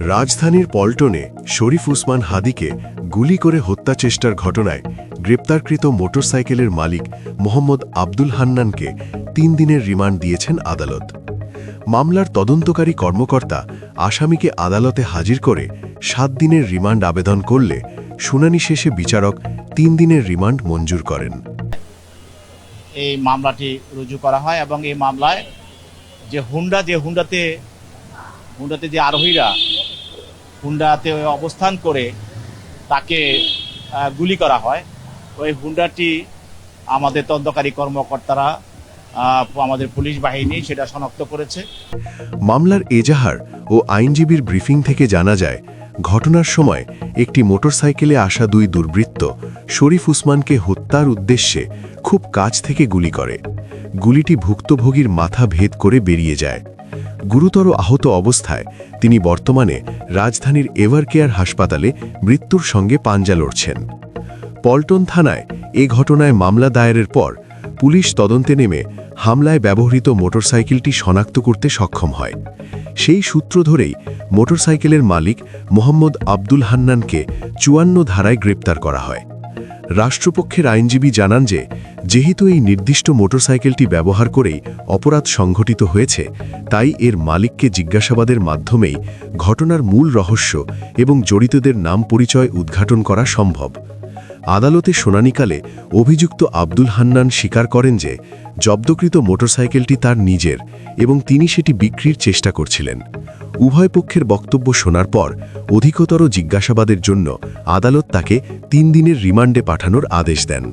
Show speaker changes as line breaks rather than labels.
রাজধানীর পল্টনে শরীফ উসমান হাদিকে গুলি করে হত্যা চেষ্টার ঘটনায় গ্রেপ্তারকৃত মোটরসাইকেলের মালিক মোহাম্মদ আব্দুল হান্নানকে 3 দিনের রিমান্ড দিয়েছেন আদালত। মামলার তদন্তকারী কর্মকর্তা আসামিকে আদালতে হাজির করে 7 দিনের রিমান্ড আবেদন করলে শুনানি শেষে বিচারক 3 দিনের রিমান্ড মঞ্জুর করেন।
এই মামলাটি রুজু করা হয় এবং এই মামলায় যে হুন্ডাতে যে আরোহীরা হুন্ডাতে অবস্থান করে তাকে গুলি করা হয়, ওই হুন্ডাটি আমাদের তদন্তকারী কর্মকর্তারা আমাদের পুলিশ বাহিনী সেটা শনাক্ত করেছে।
মামলার এজাহার ও আইনজীবীর ব্রিফিং থেকে জানা যায়, ঘটনার সময় একটি মোটরসাইকেলে আসা 2 দুর্বৃত্ত শরীফ উসমানকে হত্যার উদ্দেশ্যে খুব কাছ থেকে গুলি করে। গুলিটি ভুক্তভোগীর মাথা ভেদ করে বেরিয়ে যায়। গুরুতর আহত অবস্থায় তিনি বর্তমানে রাজধানীর এভারকেয়ার হাসপাতালে মৃত্যুর সঙ্গে পাঞ্জা লড়ছেন। পল্টন থানায় এ ঘটনায় মামলা দায়েরের পর পুলিশ তদন্তে নেমে হামলায় ব্যবহৃত মোটরসাইকেলটি শনাক্ত করতে সক্ষম হয়। সেই সূত্র ধরেই মোটরসাইকেলের মালিক মোহাম্মদ আব্দুল হান্নানকে 54 ধারায় গ্রেপ্তার করা হয়। রাষ্ট্রপক্ষের আইনজীবী জানান যে, যেহেতু এই নির্দিষ্ট মোটরসাইকেলটি ব্যবহার করেই অপরাধ সংঘটিত হয়েছে, তাই এর মালিককে জিজ্ঞাসাবাদের মাধ্যমেই ঘটনার মূল রহস্য এবং জড়িতদের নাম পরিচয় উদ্ঘাটন করা সম্ভব। আদালতে শুনানিকালে অভিযুক্ত আব্দুল হান্নান স্বীকার করেন যে, জব্দকৃত মোটরসাইকেলটি তার নিজের এবং তিনি সেটি বিক্রির চেষ্টা করছিলেন। উভয় পক্ষের বক্তব্য শোনার পর অধিকতর জিজ্ঞাসাবাদের জন্য আদালত তাকে 3 দিনের রিমান্ডে পাঠানোর আদেশ দেন।